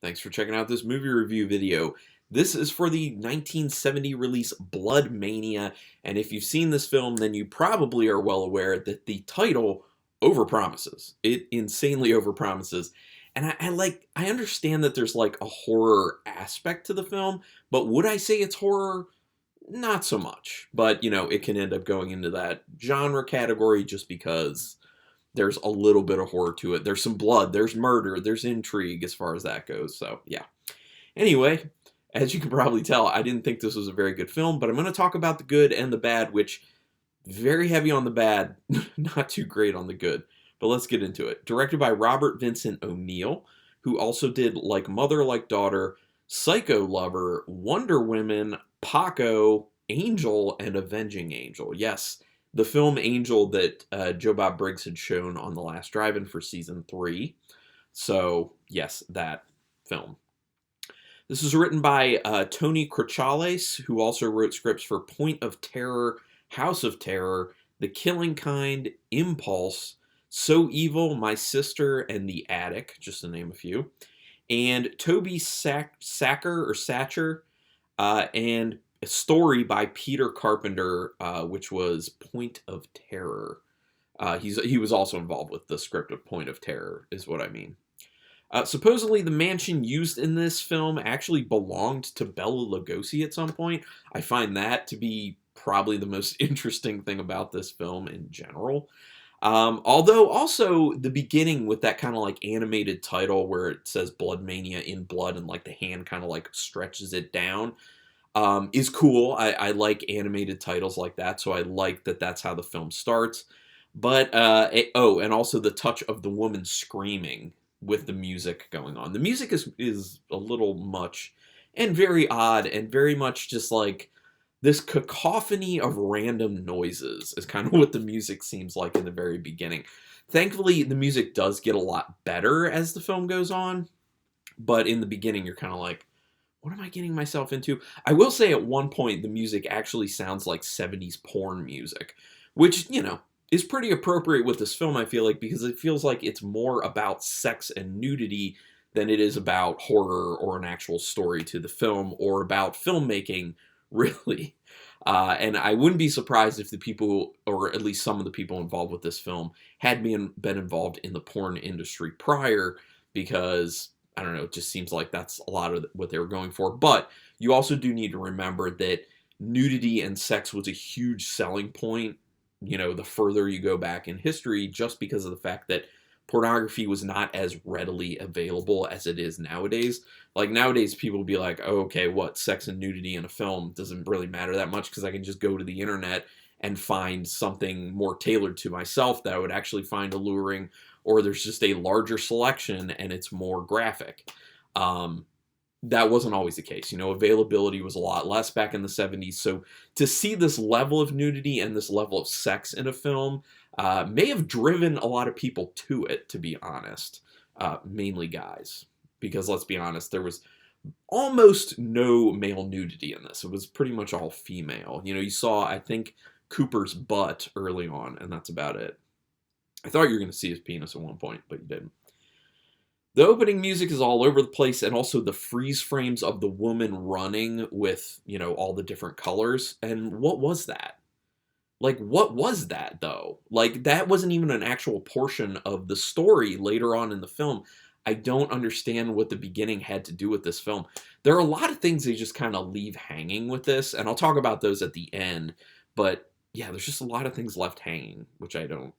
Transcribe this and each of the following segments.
Thanks for checking out this movie review video. This is for the 1970 release Blood Mania, and if you've seen this film, then you probably are well aware that the title overpromises. It insanely overpromises. And I understand that there's like a horror aspect to the film, but would I say it's horror? Not so much. But, it can end up going into that genre category just because there's a little bit of horror to it. There's some blood, there's murder, there's intrigue as far as that goes. So, yeah. Anyway, as you can probably tell, I didn't think this was a very good film, but I'm going to talk about the good and the bad, which very heavy on the bad, not too great on the good. But let's get into it. Directed by Robert Vincent O'Neil, who also did Like Mother, Like Daughter, Psycho Lover, Wonder Woman, Paco, Angel, and Avenging Angel. Yes, the film Angel that Joe Bob Briggs had shown on The Last Drive-In for Season 3. So, yes, that film. This was written by Tony Crechales, who also wrote scripts for Point of Terror, House of Terror, The Killing Kind, Impulse, So Evil, My Sister, and The Attic, just to name a few. And Toby Sacher, and a story by Peter Carpenter, which was Point of Terror. He was also involved with the script of Point of Terror, is what I mean. Supposedly, the mansion used in this film actually belonged to Bela Lugosi at some point. I find that to be probably the most interesting thing about this film in general. Although also the beginning with that kind of like animated title where it says Blood Mania in blood and like the hand kind of like stretches it down is cool. I like animated titles like that, so I like that that's how the film starts. But, and also the touch of the woman screaming with the music going on. The music is a little much and very odd and very much just like this cacophony of random noises is kind of what the music seems like in the very beginning. Thankfully, the music does get a lot better as the film goes on, but in the beginning, you're kind of like, what am I getting myself into? I will say at one point, the music actually sounds like 70s porn music, which, is pretty appropriate with this film, I feel like, because it feels like it's more about sex and nudity than it is about horror or an actual story to the film or about filmmaking, really. And I wouldn't be surprised if the people, or at least some of the people involved with this film, had been involved in the porn industry prior, because, I don't know, it just seems like that's a lot of what they were going for. But you also do need to remember that nudity and sex was a huge selling point, the further you go back in history, just because of the fact that pornography was not as readily available as it is nowadays. Like nowadays, people would be like, oh, okay, what, sex and nudity in a film doesn't really matter that much because I can just go to the internet and find something more tailored to myself that I would actually find alluring, or there's just a larger selection and it's more graphic. That wasn't always the case. Availability was a lot less back in the 70s. So to see this level of nudity and this level of sex in a film may have driven a lot of people to it, to be honest. Mainly guys. Because let's be honest, there was almost no male nudity in this. It was pretty much all female. You saw, I think, Cooper's butt early on, and that's about it. I thought you were going to see his penis at one point, but you didn't. The opening music is all over the place, and also the freeze frames of the woman running with, all the different colors. And what was that? Like, what was that, though? Like, that wasn't even an actual portion of the story later on in the film. I don't understand what the beginning had to do with this film. There are a lot of things they just kind of leave hanging with this, and I'll talk about those at the end. But, yeah, there's just a lot of things left hanging, which I don't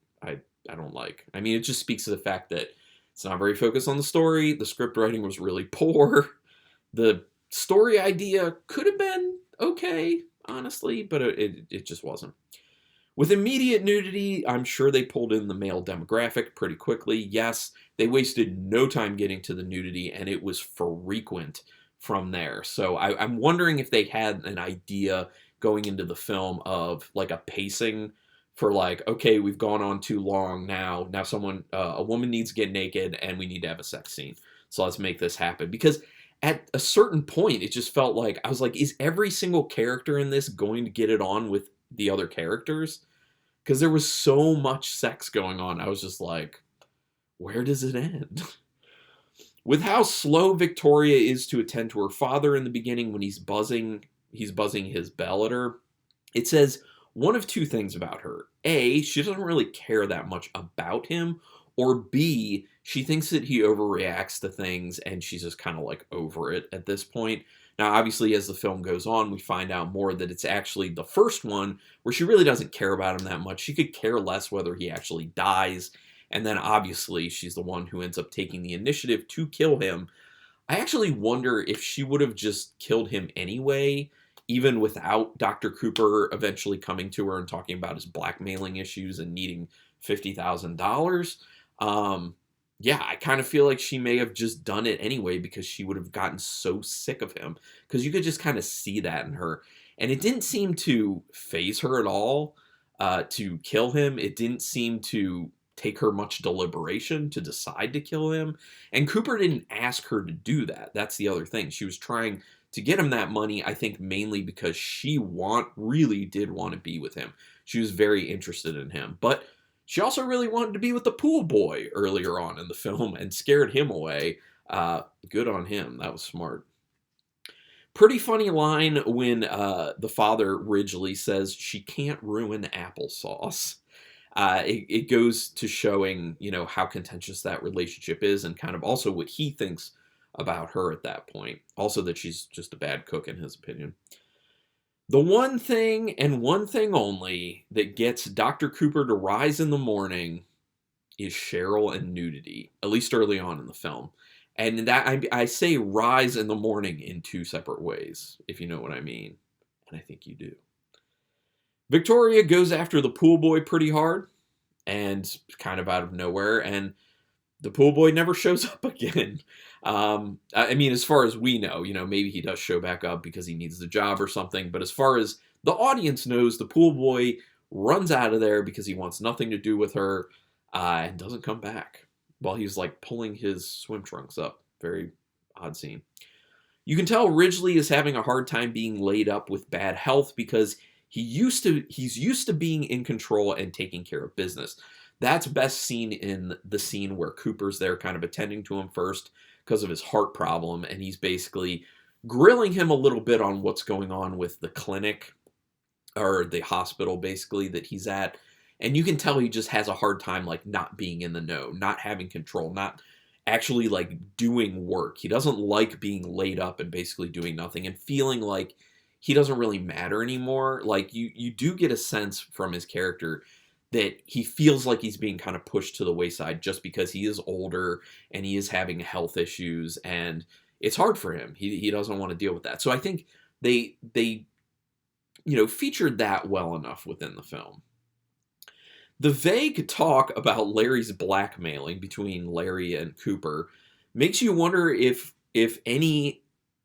like. I mean, it just speaks to the fact that it's not very focused on the story. The script writing was really poor. The story idea could have been okay, honestly, but it just wasn't. With immediate nudity, I'm sure they pulled in the male demographic pretty quickly. Yes, they wasted no time getting to the nudity, and it was frequent from there. So I'm wondering if they had an idea going into the film of like a pacing for like, okay, we've gone on too long now. Now a woman needs to get naked and we need to have a sex scene. So let's make this happen. Because at a certain point, it just felt like, I was like, is every single character in this going to get it on with the other characters? Because there was so much sex going on. I was just like, where does it end? With how slow Victoria is to attend to her father in the beginning when he's buzzing his bell at her, it says one of two things about her. A, she doesn't really care that much about him, or B, she thinks that he overreacts to things and she's just kind of like over it at this point. Now, obviously, as the film goes on, we find out more that it's actually the first one where she really doesn't care about him that much. She could care less whether he actually dies. And then, obviously, she's the one who ends up taking the initiative to kill him. I actually wonder if she would have just killed him anyway, even without Dr. Cooper eventually coming to her and talking about his blackmailing issues and needing $50,000. Yeah, I kind of feel like she may have just done it anyway because she would have gotten so sick of him. Because you could just kind of see that in her. And it didn't seem to faze her at all to kill him. It didn't seem to take her much deliberation to decide to kill him. And Cooper didn't ask her to do that. That's the other thing. She was trying to get him that money, I think mainly because she really did want to be with him. She was very interested in him. But she also really wanted to be with the pool boy earlier on in the film and scared him away. Good on him. That was smart. Pretty funny line when the father, Ridgely, says she can't ruin applesauce. It goes to showing, how contentious that relationship is and kind of also what he thinks about her at that point. Also that she's just a bad cook in his opinion. The one thing and one thing only that gets Dr. Cooper to rise in the morning is Cheryl and nudity, at least early on in the film. And that I say rise in the morning in two separate ways, if you know what I mean. And I think you do. Victoria goes after the pool boy pretty hard and kind of out of nowhere, and the pool boy never shows up again. I mean, as far as we know, maybe he does show back up because he needs the job or something. But as far as the audience knows, the pool boy runs out of there because he wants nothing to do with her and doesn't come back while he's like pulling his swim trunks up. Very odd scene. You can tell Ridgely is having a hard time being laid up with bad health because he's used to being in control and taking care of business. That's best seen in the scene where Cooper's there kind of attending to him first because of his heart problem, and he's basically grilling him a little bit on what's going on with the clinic or the hospital basically that he's at. And you can tell he just has a hard time like not being in the know, not having control, not actually like doing work. He doesn't like being laid up and basically doing nothing and feeling like he doesn't really matter anymore. Like you do get a sense from his character that he feels like he's being kind of pushed to the wayside just because he is older and he is having health issues and it's hard for him. He doesn't want to deal with that. So I think they featured that well enough within the film. The vague talk about Larry's blackmailing between Larry and Cooper makes you wonder if any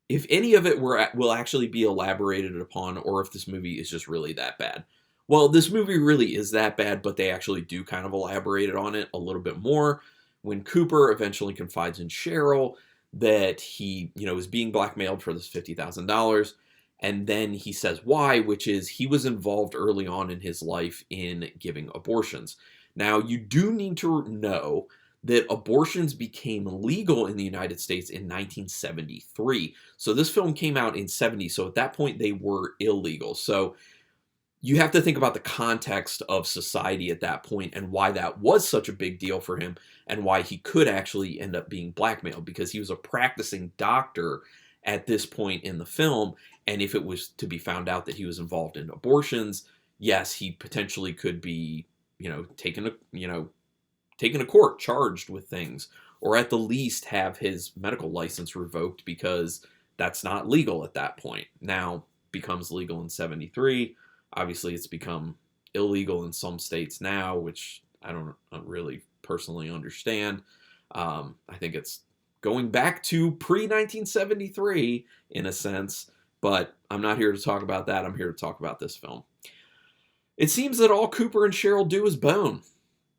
of it will actually be elaborated upon or if this movie is just really that bad. Well, this movie really is that bad, but they actually do kind of elaborate on it a little bit more when Cooper eventually confides in Cheryl that he, is being blackmailed for this $50,000. And then he says why, which is he was involved early on in his life in giving abortions. Now, you do need to know that abortions became legal in the United States in 1973. So this film came out in 70. So at that point, they were illegal. So you have to think about the context of society at that point and why that was such a big deal for him and why he could actually end up being blackmailed because he was a practicing doctor at this point in the film. And if it was to be found out that he was involved in abortions, yes, he potentially could be, taken to court, charged with things, or at the least have his medical license revoked because that's not legal at that point. Now becomes legal in 73. Obviously, it's become illegal in some states now, which I don't really personally understand. I think it's going back to pre-1973 in a sense, but I'm not here to talk about that. I'm here to talk about this film. It seems that all Cooper and Cheryl do is bone.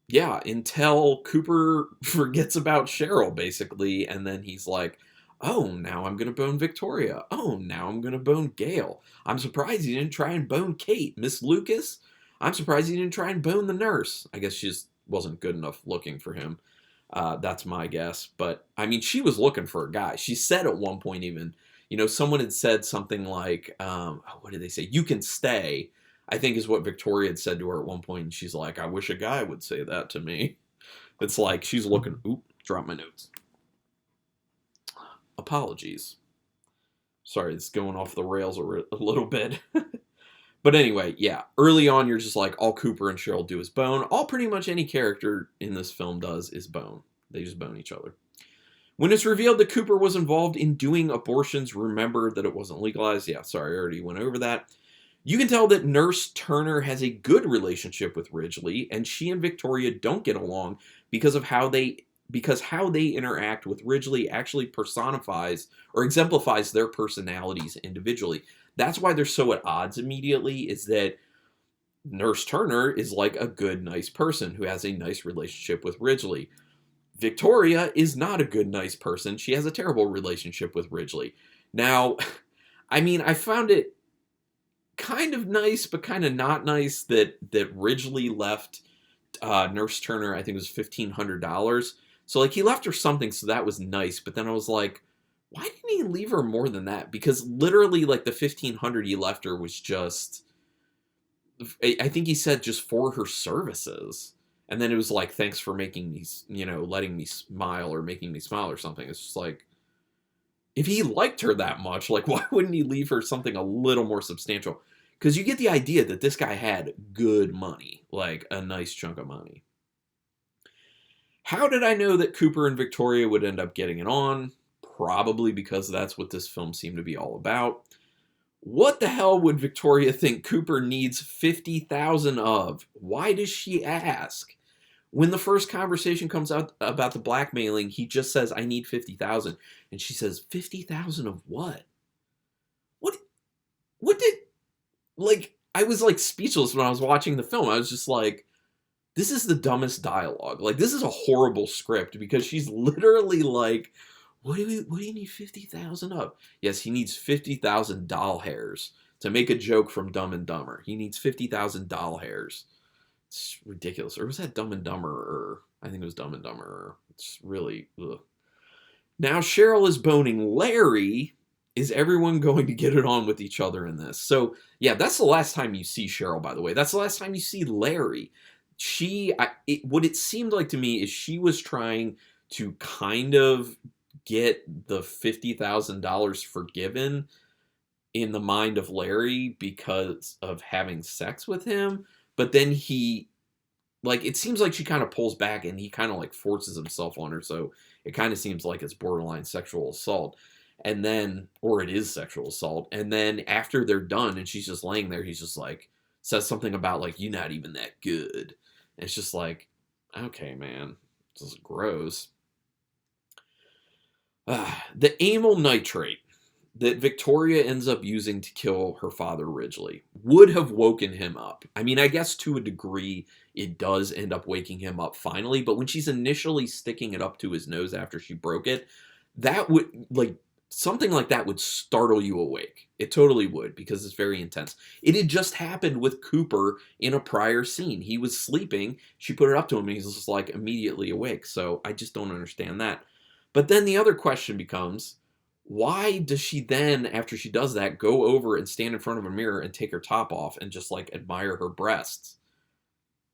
Yeah, until Cooper forgets about Cheryl, basically, and then he's like, oh, now I'm going to bone Victoria. Oh, now I'm going to bone Gail. I'm surprised he didn't try and bone Kate. Miss Lucas? I'm surprised he didn't try and bone the nurse. I guess she just wasn't good enough looking for him. That's my guess. But, I mean, she was looking for a guy. She said at one point even, someone had said something like, what did they say? You can stay, I think is what Victoria had said to her at one point. And she's like, I wish a guy would say that to me. It's like she's looking, drop my notes. Apologies. Sorry, it's going off the rails a little bit. But anyway, yeah, early on, you're just like, all Cooper and Cheryl do is bone. All pretty much any character in this film does is bone. They just bone each other. When it's revealed that Cooper was involved in doing abortions, remember that it wasn't legalized. Yeah, sorry, I already went over that. You can tell that Nurse Turner has a good relationship with Ridgely, and she and Victoria don't get along because how they interact with Ridgely actually personifies or exemplifies their personalities individually. That's why they're so at odds immediately, is that Nurse Turner is like a good, nice person who has a nice relationship with Ridgely. Victoria is not a good, nice person. She has a terrible relationship with Ridgely. Now, I mean, I found it kind of nice, but kind of not nice that Ridgely left Nurse Turner, I think it was $1,500. So, like, he left her something, so that was nice. But then I was like, why didn't he leave her more than that? Because literally, like, the $1,500 he left her was just, I think he said just for her services. And then it was like, thanks for making me, letting me smile or making me smile or something. It's just like, if he liked her that much, like, why wouldn't he leave her something a little more substantial? Because you get the idea that this guy had good money, like a nice chunk of money. How did I know that Cooper and Victoria would end up getting it on? Probably because that's what this film seemed to be all about. What the hell would Victoria think Cooper needs 50,000 of? Why does she ask? When the first conversation comes out about the blackmailing, he just says, I need 50,000. And she says, 50,000 of what? What did, like, I was like speechless when I was watching the film. I was just like, this is the dumbest dialogue. Like, this is a horrible script because she's literally like, what do you need 50,000 of? Yes, he needs 50,000 doll hairs to make a joke from Dumb and Dumber. He needs 50,000 doll hairs. It's ridiculous. Or was that Dumb and Dumber? I think it was Dumb and Dumber. It's really, ugh. Now Cheryl is boning Larry. Is everyone going to get it on with each other in this? So, yeah, that's the last time you see Cheryl, by the way. That's the last time you see Larry. What it seemed like to me is she was trying to kind of get the $50,000 forgiven in the mind of Larry because of having sex with him. But then he, like, it seems like she kind of pulls back and he kind of like forces himself on her. So it kind of seems like it's borderline sexual assault. And then, or it is sexual assault. And then after they're done and she's just laying there, he's just like, says something about like, you're not even that good. And it's just like, okay, man, this is gross. The amyl nitrate that Victoria ends up using to kill her father, Ridgely, would have woken him up. I mean, I guess to a degree, it does end up waking him up finally. But when she's initially sticking it up to his nose after she broke it, that would, like, something like that would startle you awake. It totally would, because it's very intense. It had just happened with Cooper in a prior scene. He was sleeping. She put it up to him, and he's just, like, immediately awake. So I just don't understand that. But then the other question becomes, why does she then, after she does that, go over and stand in front of a mirror and take her top off and just, like, admire her breasts?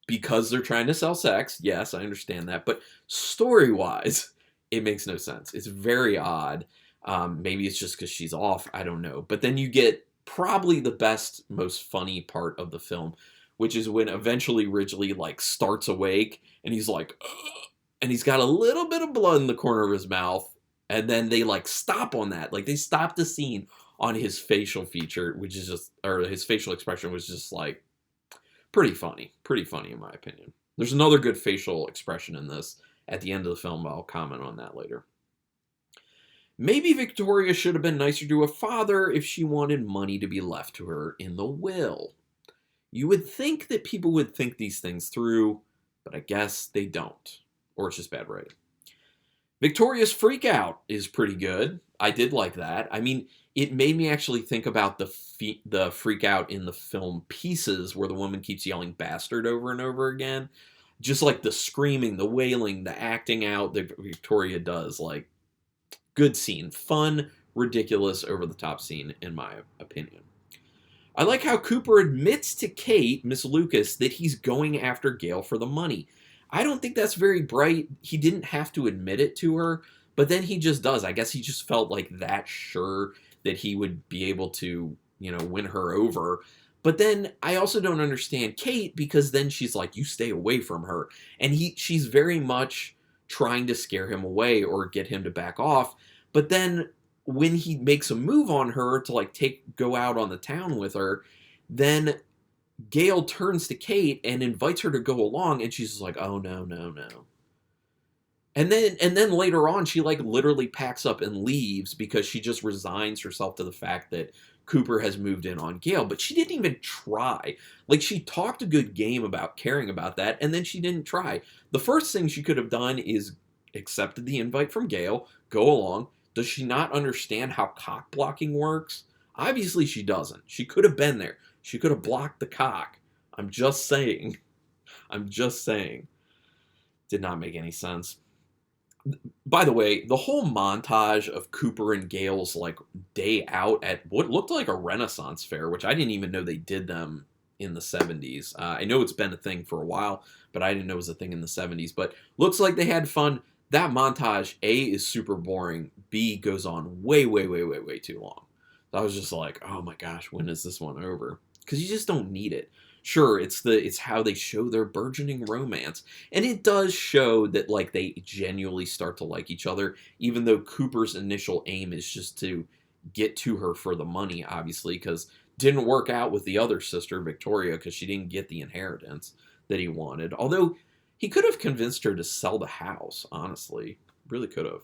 Because they're trying to sell sex. Yes, I understand that. But story-wise, it makes no sense. It's very odd. Maybe it's just because she's off. I don't know. But then you get probably the best, most funny part of the film, which is when eventually Ridgely, like, starts awake and he's like, ugh, and he's got a little bit of blood in the corner of his mouth. And then they, like, stop on that. Like, they stop the scene on his facial feature, which is just, or his facial expression was just, like, pretty funny. Pretty funny, in my opinion. There's another good facial expression in this at the end of the film. I'll comment on that later. Maybe Victoria should have been nicer to her father if she wanted money to be left to her in the will. You would think that people would think these things through, but I guess they don't. Or it's just bad writing. Victoria's freak out is pretty good. I did like that. I mean, it made me actually think about the freak out in the film Pieces, where the woman keeps yelling bastard over and over again. just like the screaming, the wailing, the acting out that Victoria does, like, good scene. Fun, ridiculous, over-the-top scene, in my opinion. I like how Cooper admits to Kate, Miss Lucas, that he's going after Gale for the money. I don't think that's very bright. He didn't have to admit it to her, but then he just does. I guess he just felt like that sure that he would be able to, win her over. But then I also don't understand Kate, because then she's like, you stay away from her. And she's very much trying to scare him away or get him to back off. But then when he makes a move on her to like go out on the town with her, then Gale turns to Kate and invites her to go along, and she's like, oh, no, no, no. And then later on, she like literally packs up and leaves because she just resigns herself to the fact that Cooper has moved in on Gale, but she didn't even try. Like, she talked a good game about caring about that, and then she didn't try. The first thing she could have done is accepted the invite from Gale, go along. Does she not understand how cock blocking works? Obviously she doesn't. She could have been there. She could have blocked the cock. I'm just saying. Did not make any sense. By the way, the whole montage of Cooper and Gale's like day out at what looked like a Renaissance fair, which I didn't even know they did them in the 70s. I know it's been a thing for a while, but I didn't know it was a thing in the 70s. But looks like they had fun. That montage, A, is super boring. B, goes on way, way, way, way, way too long. So I was just like, oh my gosh, when is this one over? Because you just don't need it. Sure, it's how they show their burgeoning romance. And it does show that like they genuinely start to like each other, even though Cooper's initial aim is just to get to her for the money, obviously, because didn't work out with the other sister, Victoria, because she didn't get the inheritance that he wanted. Although he could have convinced her to sell the house, honestly. Really could have.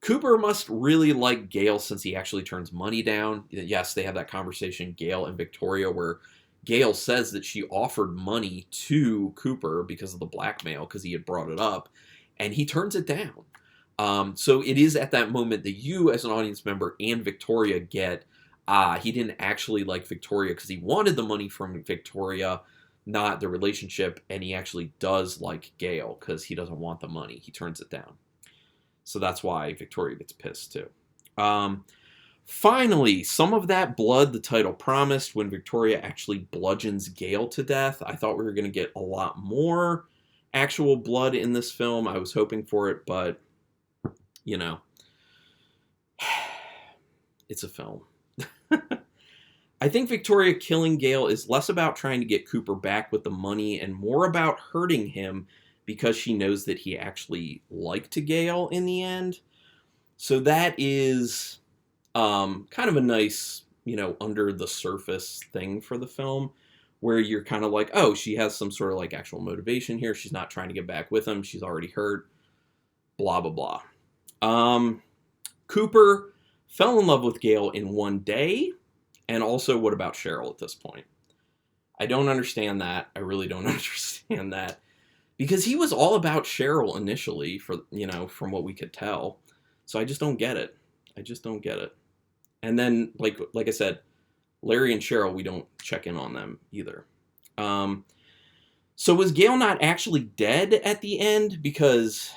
Cooper must really like Gale since he actually turns money down. Yes, they have that conversation, Gale and Victoria, where Gale says that she offered money to Cooper because of the blackmail, because he had brought it up, and he turns it down. So it is at that moment that you, as an audience member, and Victoria get, he didn't actually like Victoria because he wanted the money from Victoria, not the relationship, and he actually does like Gale because he doesn't want the money. He turns it down. So that's why Victoria gets pissed too. Finally, some of that blood the title promised when Victoria actually bludgeons Gale to death. I thought we were going to get a lot more actual blood in this film. I was hoping for it, but, it's a film. I think Victoria killing Gale is less about trying to get Cooper back with the money and more about hurting him because she knows that he actually liked Gale in the end. So that is kind of a nice, under the surface thing for the film, where you're kind of like, oh, she has some sort of like actual motivation here. She's not trying to get back with him. She's already hurt. Blah, blah, blah. Cooper fell in love with Gale in one day. And also, what about Cheryl at this point? I don't understand that. I really don't understand that. Because he was all about Cheryl initially, from what we could tell. So I just don't get it. And then, like I said, Larry and Cheryl, we don't check in on them either. So was Gale not actually dead at the end because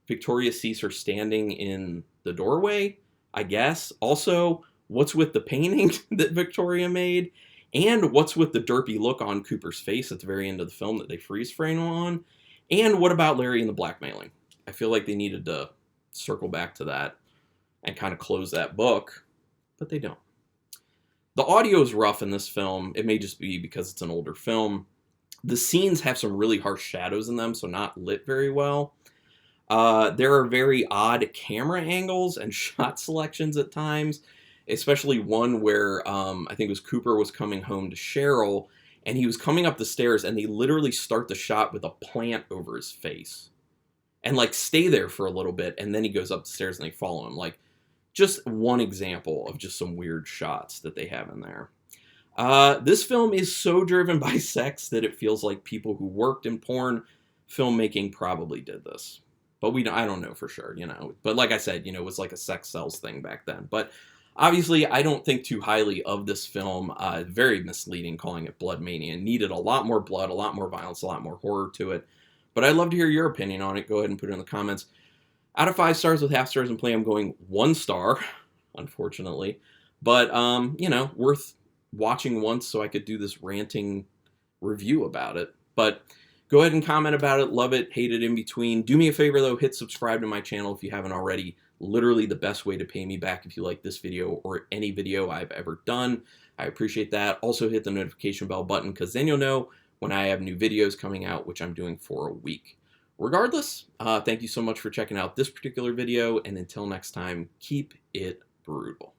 Victoria sees her standing in the doorway? I guess. Also, what's with the painting that Victoria made? And what's with the derpy look on Cooper's face at the very end of the film that they freeze frame on? And what about Larry and the blackmailing? I feel like they needed to circle back to that and kind of close that book, but they don't. The audio is rough in this film. It may just be because it's an older film. The scenes have some really harsh shadows in them, so not lit very well. There are very odd camera angles and shot selections at times, especially one where I think it was Cooper was coming home to Cheryl, and he was coming up the stairs, and they literally start the shot with a plant over his face. And, like, stay there for a little bit, and then he goes up the stairs and they follow him. Like, just one example of just some weird shots that they have in there. This film is so driven by sex that it feels like people who worked in porn filmmaking probably did this. But I don't know for sure, But like I said, it was like a sex sells thing back then. But Obviously, I don't think too highly of this film. Very misleading calling it Blood Mania. Needed a lot more blood, a lot more violence, a lot more horror to it. But I'd love to hear your opinion on it. Go ahead and put it in the comments. Out of 5 stars with half stars in play, I'm going 1 star, unfortunately. But, you know, worth watching once so I could do this ranting review about it. But go ahead and comment about it. Love it, hate it, in between. Do me a favor, though. Hit subscribe to my channel if you haven't already. Literally the best way to pay me back if you like this video or any video I've ever done. I appreciate that. Also hit the notification bell button because then you'll know when I have new videos coming out, which I'm doing for a week. Regardless, thank you so much for checking out this particular video, and until next time, keep it brutal.